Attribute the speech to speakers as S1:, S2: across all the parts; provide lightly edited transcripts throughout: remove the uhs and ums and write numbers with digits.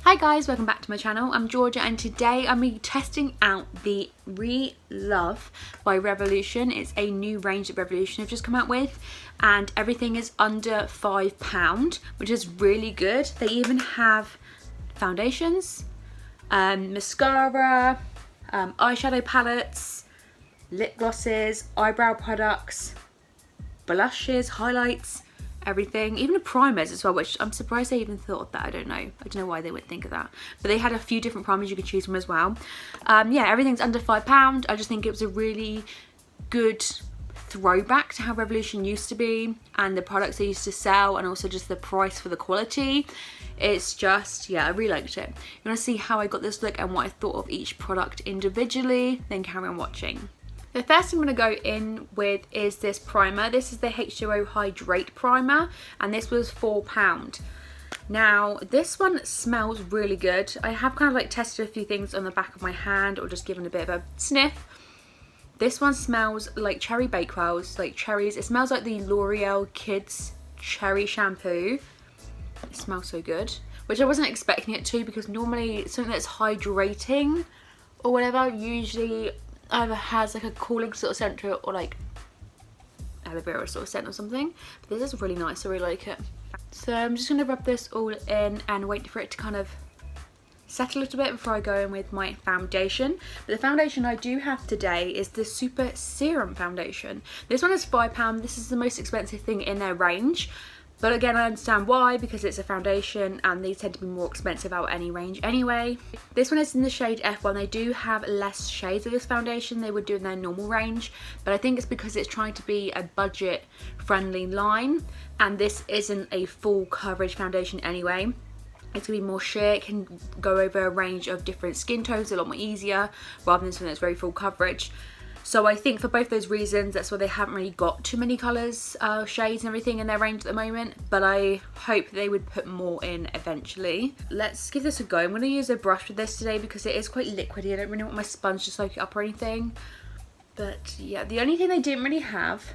S1: Hi guys, welcome back to my channel. I'm Georgia and today I'm going to be testing out the RELOVE by Revolution. It's a new range that Revolution have just come out with and everything is under £5, which is really good. They even have foundations, mascara, eyeshadow palettes, lip glosses, eyebrow products, blushes, highlights, everything, even the primers as well, which I'm surprised they even thought of that. I don't know why they would think of that, but they had a few different primers you could choose from as well. Yeah, everything's under £5. I just think it was a really good throwback to how Revolution used to be and the products they used to sell, and also just the price for the quality. It's just, yeah, I really liked it. You want to see how I got this look and what I thought of each product individually, then carry on watching. The first I'm going to go in with is this primer. This is the H2O Hydrate Primer and this was £4. Now this one smells really good. I have kind of like tested a few things on the back of my hand or just given a bit of a sniff. This one smells like cherry bakewells, like cherries. It smells like the L'Oreal Kids Cherry Shampoo. It smells so good, which I wasn't expecting it to, because normally something that's hydrating or whatever usually either has like a cooling sort of scent to it or like aloe vera sort of scent or something. But this is really nice, I really like it. So I'm just going to rub this all in and wait for it to kind of set a little bit before I go in with my foundation. But the foundation I do have today is the Super Serum foundation. This one is £5. This is the most expensive thing in their range. But again, I understand why, because it's a foundation and these tend to be more expensive out of any range anyway. This one is in the shade F1. They do have less shades of this foundation they would do in their normal range, but I think it's because it's trying to be a budget friendly line, and this isn't a full coverage foundation anyway. It's going to be more sheer, it can go over a range of different skin tones a lot more easier, rather than something that's very full coverage. So I think for both those reasons, that's why they haven't really got too many colours, shades and everything in their range at the moment. But I hope they would put more in eventually. Let's give this a go. I'm going to use a brush with this today because it is quite liquidy. I don't really want my sponge to soak it up or anything. But yeah, the only thing they didn't really have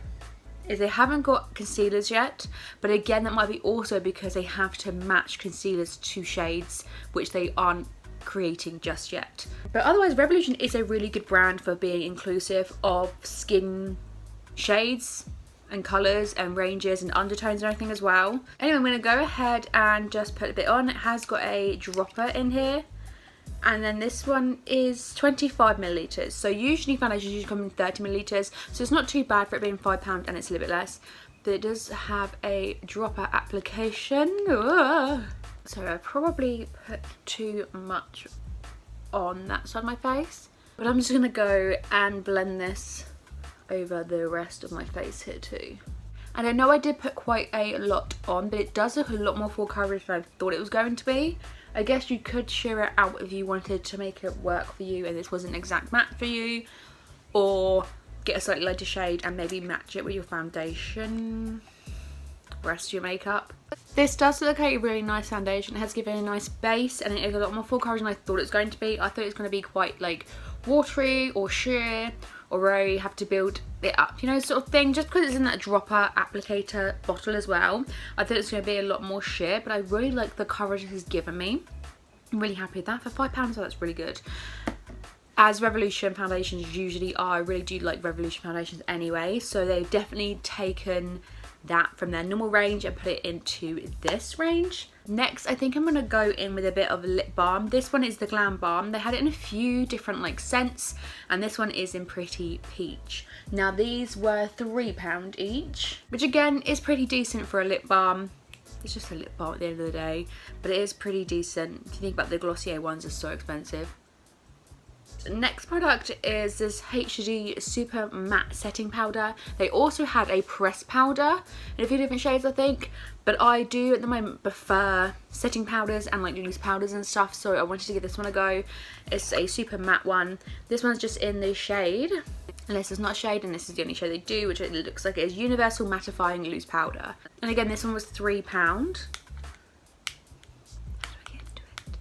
S1: is they haven't got concealers yet. But again, that might be also because they have to match concealers to shades, which they aren't creating just yet. But otherwise, Revolution is a really good brand for being inclusive of skin shades and colours and ranges and undertones and everything as well. Anyway, I'm going to go ahead and just put a bit on. It has got a dropper in here, and then this one is 25 millilitres. So usually foundations usually come in 30 millilitres, so it's not too bad for it being £5 and it's a little bit less. But it does have a dropper application. Ugh. So I probably put too much on that side of my face. But I'm just going to go and blend this over the rest of my face here too. And I know I did put quite a lot on, but it does look a lot more full coverage than I thought it was going to be. I guess you could sheer it out if you wanted to make it work for you and this wasn't an exact matte for you. Or get a slightly lighter shade and maybe match it with your foundation, rest of your makeup. This does look like a really nice foundation. It has given a nice base and it is a lot more full coverage than I thought it was going to be. I thought it was going to be quite like watery or sheer, or where you have to build it up, you know, sort of thing. Just because it's in that dropper applicator bottle as well, I thought it was going to be a lot more sheer, but I really like the coverage it has given me. I'm really happy with that. For £5, that's really good. As Revolution foundations usually are, I really do like Revolution foundations anyway, so they've definitely taken that from their normal range and put it into this range. Next, I think I'm going to go in with a bit of lip balm. This one is the Glam Balm. They had it in a few different like scents, and this one is in Pretty Peach. Now these were £3 each, which again is pretty decent for a lip balm. It's just a lip balm at the end of the day, but it is pretty decent. If you think about the Glossier ones, are so expensive. Next product is this HD Super Matte Setting Powder. They also had a pressed powder in a few different shades, I think, but I do at the moment prefer setting powders and like loose powders and stuff, so I wanted to give this one a go. It's a super matte one. This one's just in the shade, unless it's not a shade, and this is the only shade they do, which it looks like it is Universal Mattifying Loose Powder. And again, this one was £3. How do I get into it?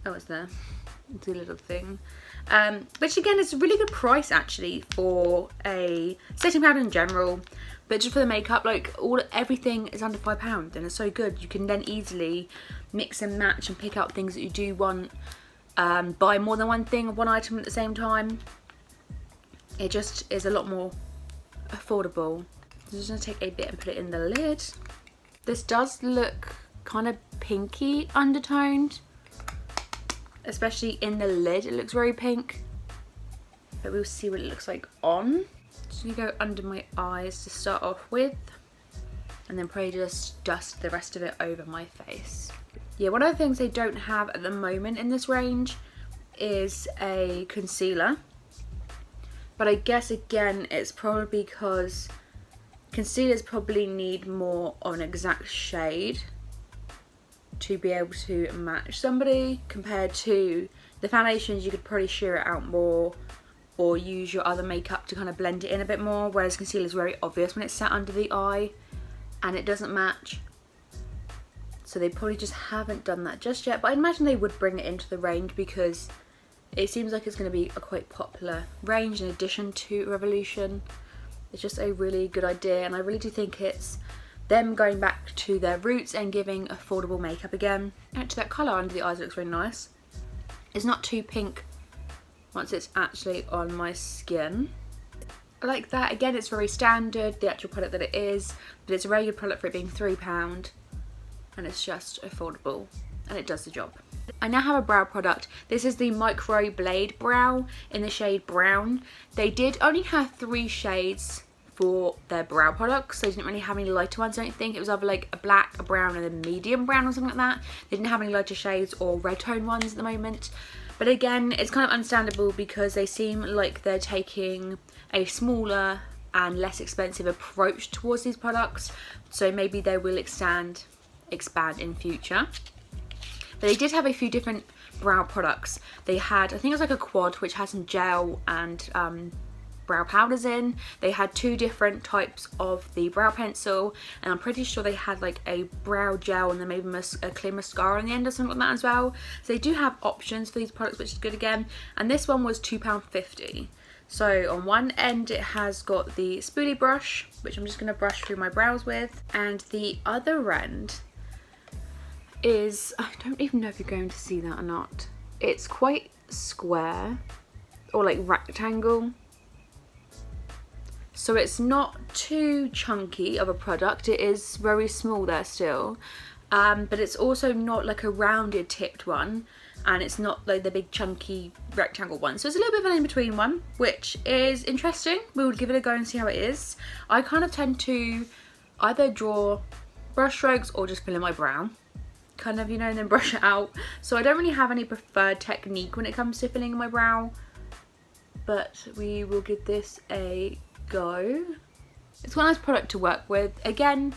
S1: Oh, it's there. the little thing. Which again is a really good price actually for a setting powder in general, but just for the makeup, like everything is under £5 and it's so good. You can then easily mix and match and pick out things that you do want, buy more than one item at the same time. It just is a lot more affordable. So I'm just going to take a bit and put it in the lid. This does look kind of pinky undertoned, especially in the lid. It looks very pink, but we'll see what it looks like on. Just gonna go under my eyes to start off with, and then probably just dust the rest of it over my face. Yeah, one of the things they don't have at the moment in this range is a concealer, but I guess again it's probably because concealers probably need more of an exact shade to be able to match somebody, compared to the foundations. You could probably sheer it out more or use your other makeup to kind of blend it in a bit more, whereas concealer is very obvious when it's sat under the eye and it doesn't match. So they probably just haven't done that just yet, but I imagine they would bring it into the range because it seems like it's going to be a quite popular range in addition to Revolution. It's just a really good idea, and I really do think it's them going back to their roots and giving affordable makeup again. Actually, that colour under the eyes looks really nice. It's not too pink once it's actually on my skin. I like that. Again, it's very standard, the actual product that it is, but it's a very good product for it being £3, and it's just affordable, and it does the job. I now have a brow product. This is the Micro Blade Brow in the shade Brown. They did only have 3 shades for their brow products. They didn't really have any lighter ones, I don't think. It was either like a black, a brown, and a medium brown or something like that. They didn't have any lighter shades or red tone ones at the moment. But again, it's kind of understandable because they seem like they're taking a smaller and less expensive approach towards these products. So maybe they will expand in future. But they did have a few different brow products. They had, I think it was like a quad, which has some gel and brow powders in. They had 2 different types of the brow pencil, and I'm pretty sure they had like a brow gel and then maybe a clear mascara on the end or something like that as well. So they do have options for these products, which is good again. And this one was £2.50. So on one end it has got the spoolie brush, which I'm just going to brush through my brows with, and the other end is, I don't even know if you're going to see that or not. It's quite square or like rectangle. So it's not too chunky of a product. It is very small there still. But it's also not like a rounded tipped one. And it's not like the big chunky rectangle one. So it's a little bit of an in-between one, which is interesting. We would give it a go and see how it is. I kind of tend to either draw brush strokes or just fill in my brow. Kind of, you know, and then brush it out. So I don't really have any preferred technique when it comes to filling in my brow. But we will give this a go. It's one nice product to work with. Again,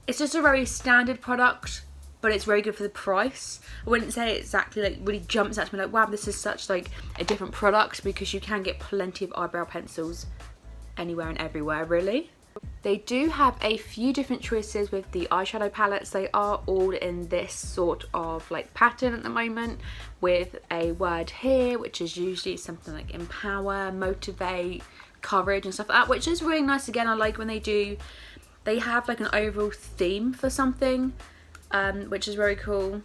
S1: it's just a very standard product, but it's very good for the price. I wouldn't say exactly like really jumps out to me like, wow, this is such like a different product, because you can get plenty of eyebrow pencils anywhere and everywhere really. They do have a few different choices with the eyeshadow palettes. They are all in this sort of like pattern at the moment, with a word here, which is usually something like empower, motivate, courage and stuff like that, which is really nice. Again, I like when they have like an overall theme for something, which is very cool.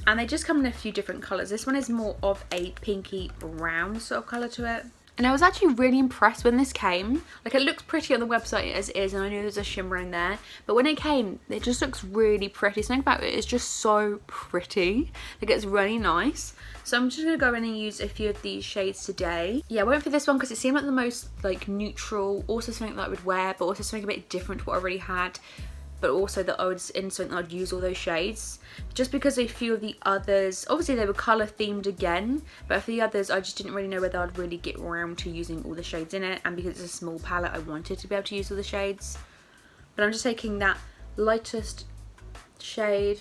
S1: And they just come in a few different colours. This one is more of a pinky brown sort of colour to it. And I was actually really impressed when this came. Like, it looks pretty on the website as it is, and I knew there's a shimmer in there. But when it came, it just looks really pretty. Something about it is just so pretty. Like, it's really nice. So I'm just going to go in and use a few of these shades today. Yeah, I went for this one because it seemed like the most like neutral. Also something that I would wear, but also something a bit different to what I already had. But also that I was in something that I'd use all those shades. Just because a few of the others, obviously they were colour themed again, but for the others I just didn't really know whether I'd really get around to using all the shades in it, and because it's a small palette I wanted to be able to use all the shades. But I'm just taking that lightest shade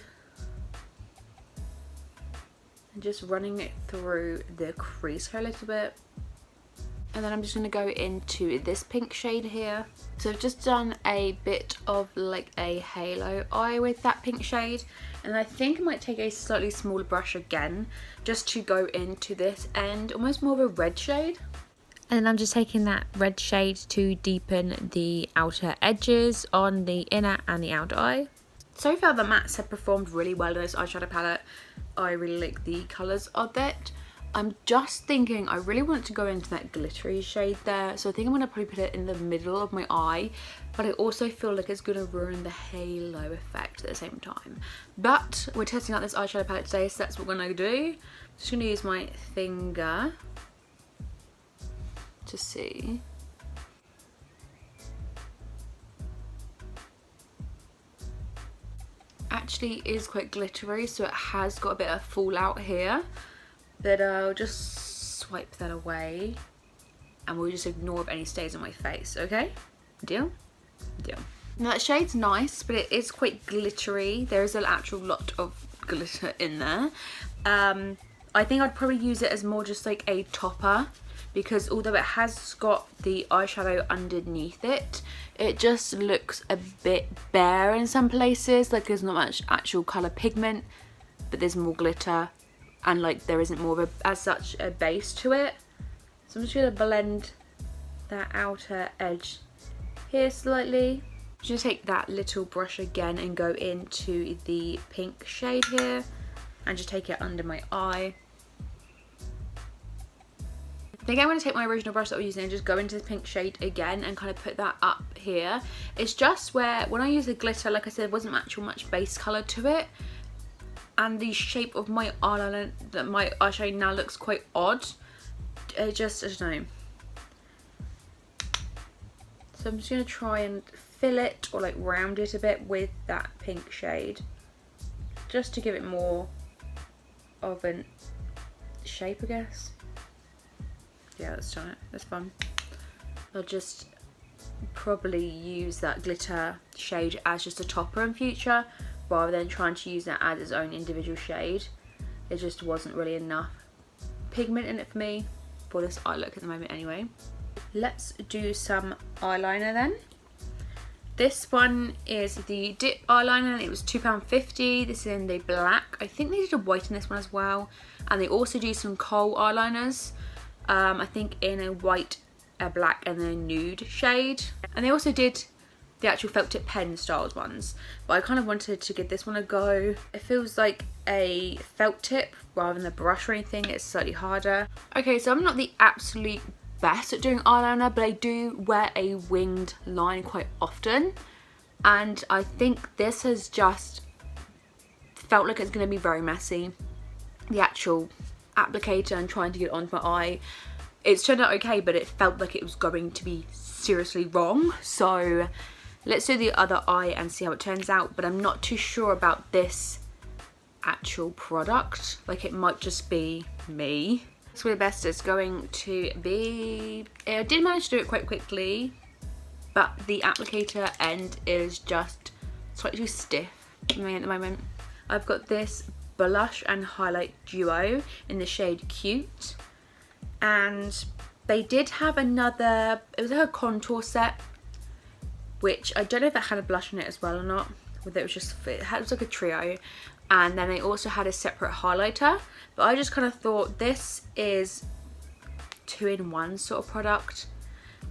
S1: and just running it through the crease here a little bit. And then I'm just going to go into this pink shade here. So I've just done a bit of like a halo eye with that pink shade. And And I think I might take a slightly smaller brush again, just to go into this end, almost more of a red shade. And then I'm just taking that red shade to deepen the outer edges on the inner and the outer eye. So far the mattes have performed really well in this eyeshadow palette. I really like the colours of it. I'm just thinking I really want to go into that glittery shade there, so I think I'm going to probably put it in the middle of my eye, but I also feel like it's going to ruin the halo effect at the same time. But we're testing out this eyeshadow palette today, so that's what we're going to do. I'm just going to use my finger to see. Actually is quite glittery, so it has got a bit of fallout here, but I'll just swipe that away and we'll just ignore if any stays on my face. Okay, deal? Deal. Now that shade's nice, but it is quite glittery. There is an actual lot of glitter in there. I think I'd probably use it as more just like a topper, because although it has got the eyeshadow underneath it, it just looks a bit bare in some places. Like there's not much actual colour pigment, but there's more glitter, and like there isn't more of a, as such, a base to it. So I'm just going to blend that outer edge here slightly. I'm just going to take that little brush again and go into the pink shade here and just take it under my eye. I think I'm going to take my original brush that I was using and just go into the pink shade again and kind of put that up here. It's just where, when I use the glitter, like I said, there wasn't actual much base colour to it. And the shape of my eyeliner, my eyeshadow now looks quite odd. It just, I don't know. So I'm just going to try and fill it or like round it a bit with that pink shade. Just to give it more of a shape, I guess. Yeah, let's try it. That's fun. I'll just probably use that glitter shade as just a topper in future, rather than trying to use that as its own individual shade. It just wasn't really enough pigment in it for me for this eye look at the moment anyway. Let's do some eyeliner then. This one is the Dip eyeliner and it was £2.50. This is in the black. I think they did a white in this one as well. And they also do some kohl eyeliners. I think in a white, a black and a nude shade. And they also did the actual felt tip pen styles ones. But I kind of wanted to give this one a go. It feels like a felt tip rather than a brush or anything. It's slightly harder. Okay, so I'm not the absolute best at doing eyeliner, but I do wear a winged line quite often. And I think this has just felt like it's going to be very messy. The actual applicator and trying to get it onto my eye, it's turned out okay, but it felt like it was going to be seriously wrong. So let's do the other eye and see how it turns out, but I'm not too sure about this actual product. Like it might just be me. So the best is going to be, I did manage to do it quite quickly, but the applicator end is just slightly too stiff for me at the moment. I've got this blush and highlight duo in the shade Cute, and they did have another, it was like a contour set, which I don't know if it had a blush in it as well or not, whether it was just, it was like a trio. And then they also had a separate highlighter, but I just kind of thought this is 2-in-1 sort of product,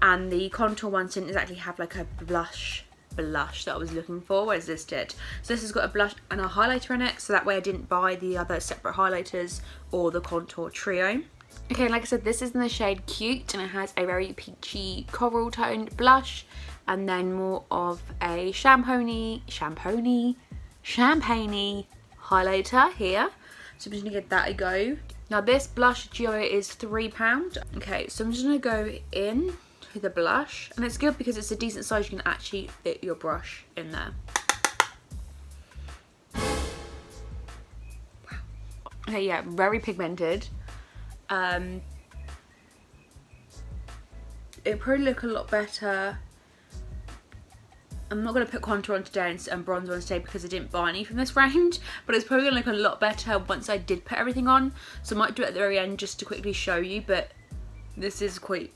S1: and the contour one didn't exactly have like a blush that I was looking for, whereas this did. So this has got a blush and a highlighter in it, so that way I didn't buy the other separate highlighters or the contour trio. Okay, like I said, this is in the shade Cute, and it has a very peachy coral toned blush, and then more of a champagne-y highlighter here. So I'm just gonna give that a go. Now this blush duo is £3. Okay, so I'm just gonna go in to the blush, and it's good because it's a decent size. You can actually fit your brush in there. Wow. Okay, yeah, very pigmented. It'd probably look a lot better. I'm not going to put contour on today and bronzer on today because I didn't buy any from this range, but it's probably going to look a lot better once I did put everything on. So I might do it at the very end just to quickly show you, but this is quite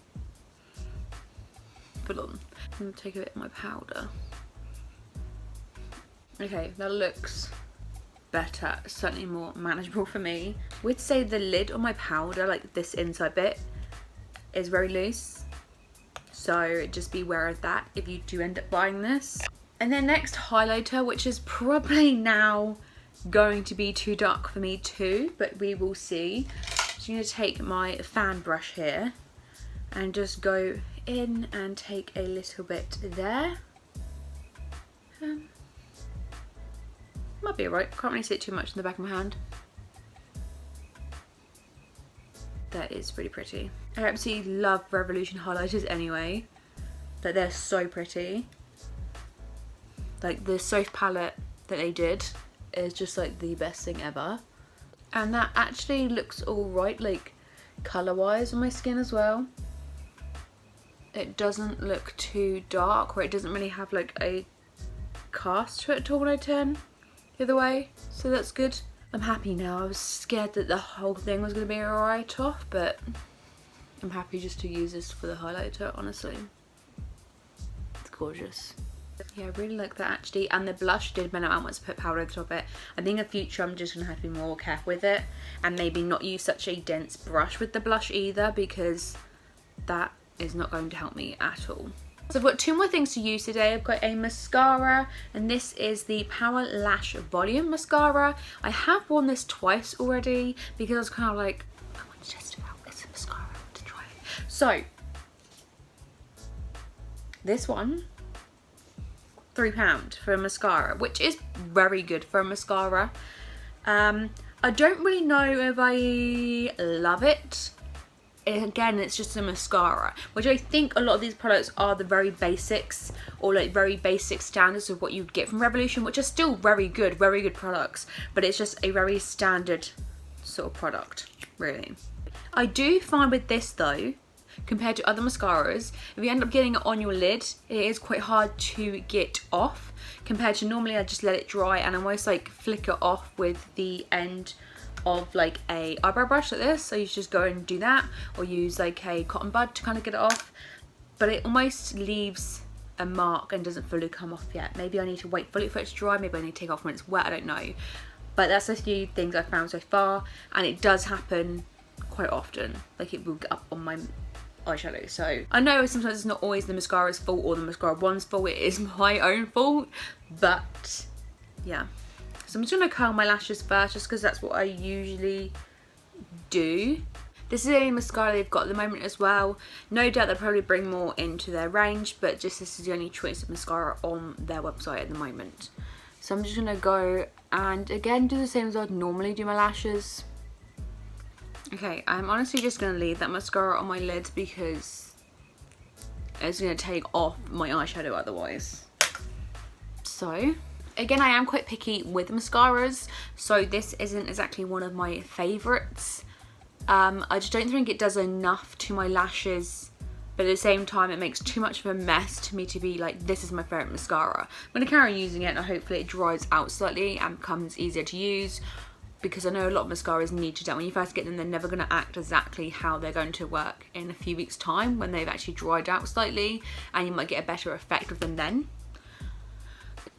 S1: full on. I'm going to take a bit of my powder. Okay, that looks better, certainly more manageable for me. Would say the lid on my powder, like this inside bit, is very loose, so just be aware of that if you do end up buying this. And then next, highlighter, which is probably now going to be too dark for me too, but we will see. So I'm going to take my fan brush here and just go in and take a little bit there. Might be alright, can't really see it too much in the back of my hand. That is pretty pretty. I absolutely love Revolution highlighters anyway, but they're so pretty. Like the soft palette that they did is just like the best thing ever. And that actually looks alright, like colour wise on my skin as well. It doesn't look too dark, or it doesn't really have like a cast to it at all when I turn the other way, so that's good. I'm happy now. I was scared that the whole thing was going to be a write-off, but I'm happy just to use this for the highlighter, honestly. It's gorgeous. Yeah, I really like that actually. And the blush did matter out once I put powder on top of it. I think in future I'm just going to have to be more careful with it, and maybe not use such a dense brush with the blush either, because that is not going to help me at all. So I've got two more things to use today. I've got a mascara, and this is the Power Lash Volume Mascara. I have worn this twice already because I was kind of like, I want to test it out. It's a mascara, I want to try it. So, this one, £3 for a mascara, which is very good for a mascara. I don't really know if I love it. Again, it's just a mascara, which I think a lot of these products are the very basics, or like very basic standards of what you'd get from Revolution, which are still very good products, but it's just a very standard sort of product, really. I do find with this though, compared to other mascaras, if you end up getting it on your lid, it is quite hard to get off, compared to normally I just let it dry and almost like flick it off with the end of like a eyebrow brush like this. So you just go and do that, or use like a cotton bud to kind of get it off, but it almost leaves a mark and doesn't fully come off yet. Maybe I need to wait fully for it to dry, maybe I need to take off when it's wet, I don't know. But that's a few things I've found so far, and it does happen quite often, like it will get up on my eyeshadow. So I know sometimes it's not always the mascara's fault or the mascara one's fault, it is my own fault, but yeah. So I'm just going to curl my lashes first, just because that's what I usually do. This is the only mascara they've got at the moment as well. No doubt they'll probably bring more into their range, but just this is the only choice of mascara on their website at the moment. So I'm just going to go and again do the same as I'd normally do my lashes. Okay, I'm honestly just going to leave that mascara on my lid because it's going to take off my eyeshadow otherwise. So again, I am quite picky with mascaras, so this isn't exactly one of my favourites. I just don't think it does enough to my lashes, but at the same time it makes too much of a mess to me to be like, this is my favourite mascara. I'm going to carry on using it and hopefully it dries out slightly and becomes easier to use, because I know a lot of mascaras need to do that. When you first get them, they're never going to act exactly how they're going to work in a few weeks' time when they've actually dried out slightly, and you might get a better effect of them then.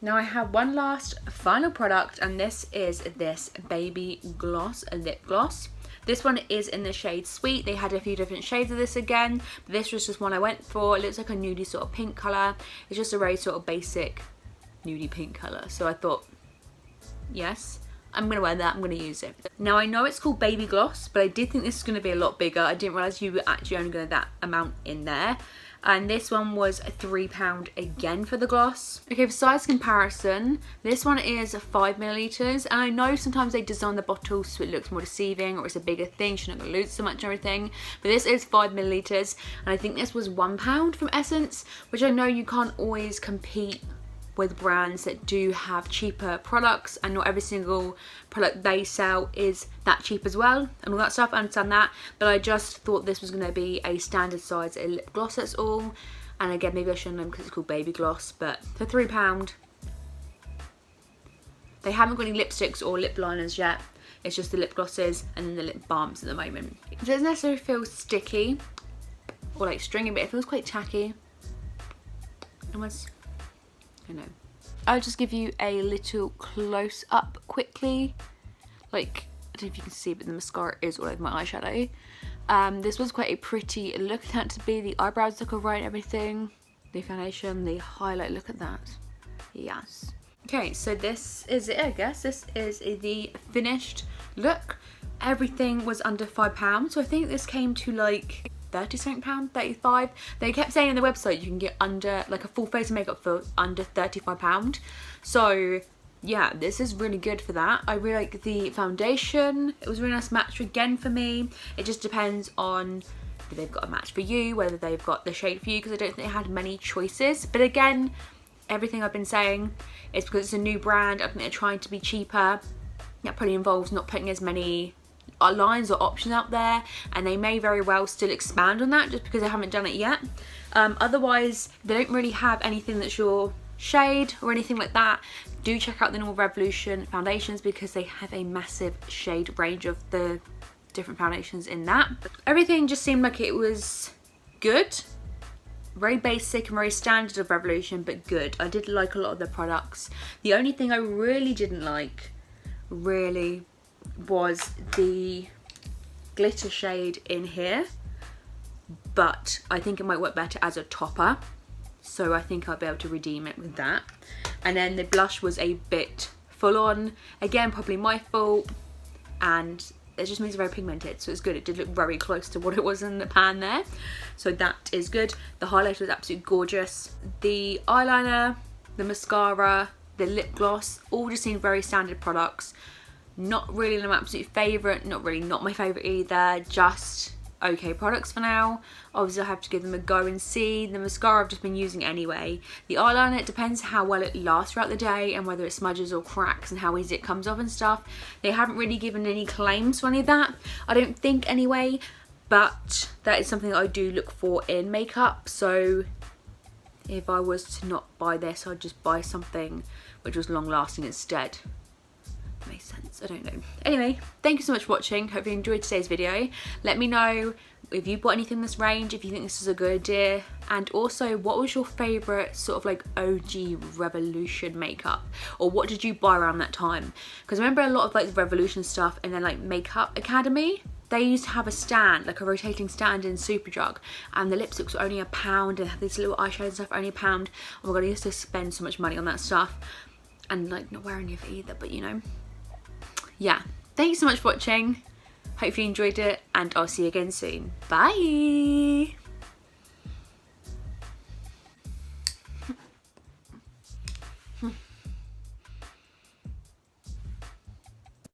S1: Now I have one last final product, and this is this baby gloss, a lip gloss. This one is in the shade Sweet. They had a few different shades of this again, but this was just one I went for. It looks like a nudie sort of pink colour. It's just a very sort of basic nudie pink colour. So I thought, yes, I'm going to wear that, I'm going to use it. Now I know it's called baby gloss, but I did think this was going to be a lot bigger. I didn't realise you were actually only going to that amount in there. And this one was £3 again for the gloss. Okay, for size comparison, this one is 5ml, and I know sometimes they design the bottle so it looks more deceiving, or it's a bigger thing, so you're not going to lose so much and everything, but this is 5ml, and I think this was £1 from Essence, which I know you can't always compete with brands that do have cheaper products, and not every single product they sell is that cheap as well and all that stuff. I understand that, but I just thought this was going to be a standard size lip gloss, that's all. And again, maybe I shouldn't know because it's called baby gloss, but for £3 they haven't got any lipsticks or lip liners yet. It's just the lip glosses and then the lip balms at the moment. It doesn't necessarily feel sticky or like stringy, but it feels quite tacky. Almost, I know. I'll just give you a little close up quickly. Like, I don't know if you can see, but the mascara is all over my eyeshadow. This was quite a pretty look. It had to be. The eyebrows look alright and everything. The foundation, the highlight, look at that. Yes. Okay, so this is it, I guess. This is the finished look. Everything was under £5, so I think this came to like £30-something, 35. They kept saying on the website you can get under, like, a full face of makeup for under £35. So yeah, this is really good for that. I really like the foundation. It was a really nice match again for me. It just depends on if they've got a match for you, whether they've got the shade for you, because I don't think they had many choices. But again, everything I've been saying is because it's a new brand. I think they're trying to be cheaper. That probably involves not putting as many lines or options out there, and they may very well still expand on that just because they haven't done it yet. Otherwise, they don't really have anything that's your shade or anything like that. Do check out the normal Revolution foundations because they have a massive shade range of the different foundations in that. Everything just seemed like it was good. Very basic and very standard of Revolution, but good. I did like a lot of the products. The only thing I really didn't like, really, was the glitter shade in here, but I think it might work better as a topper, so I think I'll be able to redeem it with that. And then the blush was a bit full on, again probably my fault, and it just means very pigmented, so it's good. It did look very close to what it was in the pan there, so that is good. The highlighter was absolutely gorgeous. The eyeliner, the mascara, the lip gloss, all just seemed very standard products. Not really my absolute favourite, not really not my favourite either, just okay products for now. Obviously I have to give them a go and see. The mascara I've just been using anyway. The eyeliner, it depends how well it lasts throughout the day and whether it smudges or cracks and how easy it comes off and stuff. They haven't really given any claims to any of that, I don't think anyway, but that is something that I do look for in makeup. So if I was to not buy this, I'd just buy something which was long lasting instead. Makes sense, I don't know. Anyway, thank you so much for watching. Hope you enjoyed today's video. Let me know if you bought anything in this range, if you think this is a good idea, and also what was your favourite sort of like OG Revolution makeup, or what did you buy around that time? Because I remember a lot of like the Revolution stuff and then like Makeup Academy, they used to have a stand, like a rotating stand in Superdrug, and the lipsticks were only £1 and these little eyeshadows and stuff only £1. Oh my god, I used to spend so much money on that stuff and like not wear any of it either, but you know. Yeah, thank you so much for watching. Hope you enjoyed it, and I'll see you again soon. Bye!